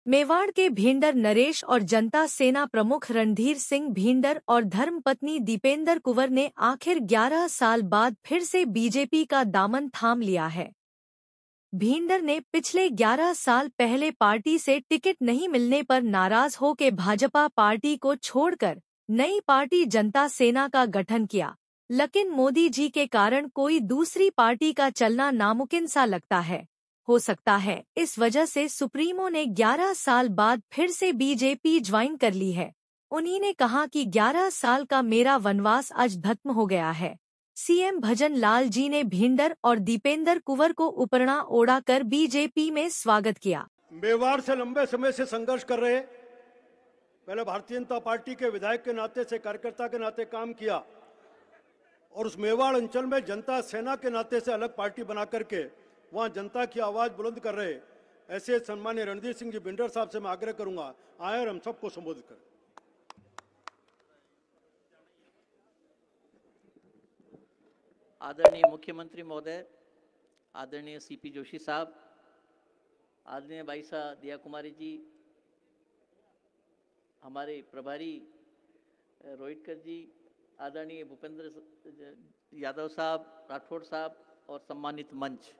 मेवाड़ के भींडर नरेश और जनता सेना प्रमुख रणधीर सिंह भींडर और धर्मपत्नी दीपेंद्र कुंवर ने आखिर 11 साल बाद फिर से बीजेपी का दामन थाम लिया है। भींडर ने पिछले 11 साल पहले पार्टी से टिकट नहीं मिलने पर नाराज होकर भाजपा पार्टी को छोड़कर नई पार्टी जनता सेना का गठन किया, लेकिन मोदी जी के कारण कोई दूसरी पार्टी का चलना नामुमकिन सा लगता है। हो सकता है इस वजह से सुप्रीमो ने 11 साल बाद फिर से बीजेपी ज्वाइन कर ली है। उन्हीं ने कहा कि 11 साल का मेरा वनवास आज खत्म हो गया है। सीएम भजन लाल जी ने भींडर और दीपेंद्र कुंवर को उपरना ओढ़ा कर बीजेपी में स्वागत किया। मेवाड़ से लंबे समय से संघर्ष कर रहे, पहले भारतीय जनता पार्टी के विधायक के नाते से, कार्यकर्ता के नाते काम किया और उस मेवाड़ अंचल में जनता सेना के नाते से अलग पार्टी बना करके वहां जनता की आवाज बुलंद कर रहे ऐसे सम्मानीय रणधीर सिंह जी भिंडर साहब से मैं आग्रह करूंगा, आए और हम सबको संबोधित करें। आदरणीय मुख्यमंत्री महोदय, आदरणीय सीपी जोशी साहब, आदरणीय भाई साहब दिया कुमारी जी, हमारे प्रभारी रोहितकर जी, आदरणीय भूपेंद्र यादव साहब, राठौड़ साहब और सम्मानित मंच।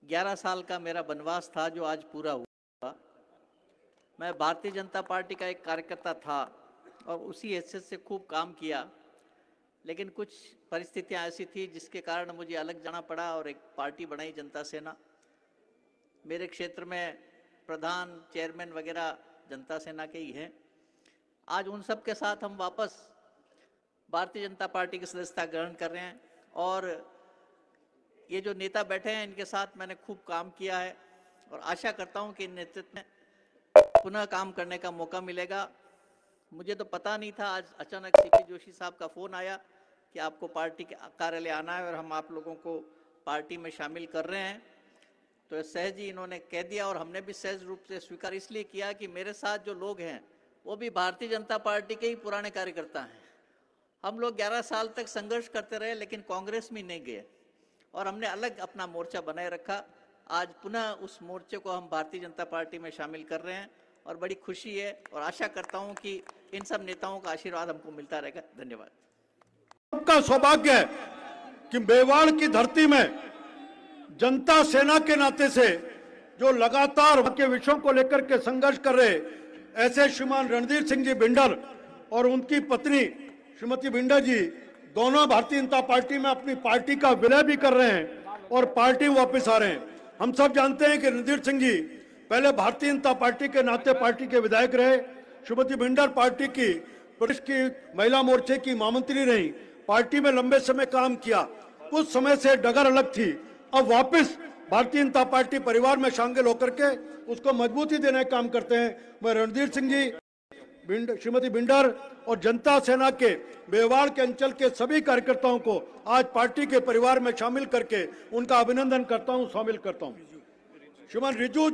11 साल का मेरा वनवास था जो आज पूरा हुआ। मैं भारतीय जनता पार्टी का एक कार्यकर्ता था और उसी हैसियत से खूब काम किया, लेकिन कुछ परिस्थितियां ऐसी थी जिसके कारण मुझे अलग जाना पड़ा और एक पार्टी बनाई जनता सेना। मेरे क्षेत्र में प्रधान, चेयरमैन वगैरह जनता सेना के ही हैं। आज उन सब के साथ हम वापस भारतीय जनता पार्टी की सदस्यता ग्रहण कर रहे हैं और ये जो नेता बैठे हैं इनके साथ मैंने खूब काम किया है और आशा करता हूं कि इन नेतृत्व में पुनः काम करने का मौका मिलेगा। मुझे तो पता नहीं था, आज अचानक सीपी जोशी साहब का फ़ोन आया कि आपको पार्टी के कार्यालय आना है और हम आप लोगों को पार्टी में शामिल कर रहे हैं। तो सहज ही इन्होंने कह दिया और हमने भी सहज रूप से स्वीकार इसलिए किया कि मेरे साथ जो लोग हैं वो भी भारतीय जनता पार्टी के ही पुराने कार्यकर्ता हैं। हम लोग 11 साल तक संघर्ष करते रहे लेकिन कांग्रेस में नहीं गए और हमने अलग अपना मोर्चा बनाए रखा। आज पुनः उस मोर्चे को हम भारतीय जनता पार्टी में शामिल कर रहे हैं और बड़ी खुशी है और आशा करता हूं कि इन सब नेताओं का आशीर्वाद हमको मिलता रहेगा। धन्यवाद। सबका सौभाग्य है कि मेवाड़ की धरती में जनता सेना के नाते से जो लगातार के विषयों को लेकर के संघर्ष कर रहे ऐसे श्रीमान रणधीर सिंह जी भिंडर और उनकी पत्नी श्रीमती भिंडर जी दोनों भारतीय जनता पार्टी में अपनी पार्टी का विलय भी कर रहे हैं और पार्टी वापस आ रहे हैं। हम सब जानते हैं कि रणधीर सिंह जी पहले भारतीय जनता पार्टी के नाते पार्टी के विधायक रहे। श्रीमती भिंडर पार्टी की प्रदेश की महिला मोर्चे की महामंत्री रही, पार्टी में लंबे समय काम किया। कुछ समय से डगर अलग थी, अब वापस भारतीय जनता पार्टी परिवार में शामिल होकर के उसको मजबूती देने का काम करते हैं। मैं रणधीर सिंह जी, श्रीमती भिंडर और जनता सेना के मेवाड़ के अंचल के सभी कार्यकर्ताओं को आज पार्टी के परिवार में शामिल करके उनका अभिनंदन करता हूं, शामिल करता हूं। श्रीमान रिजू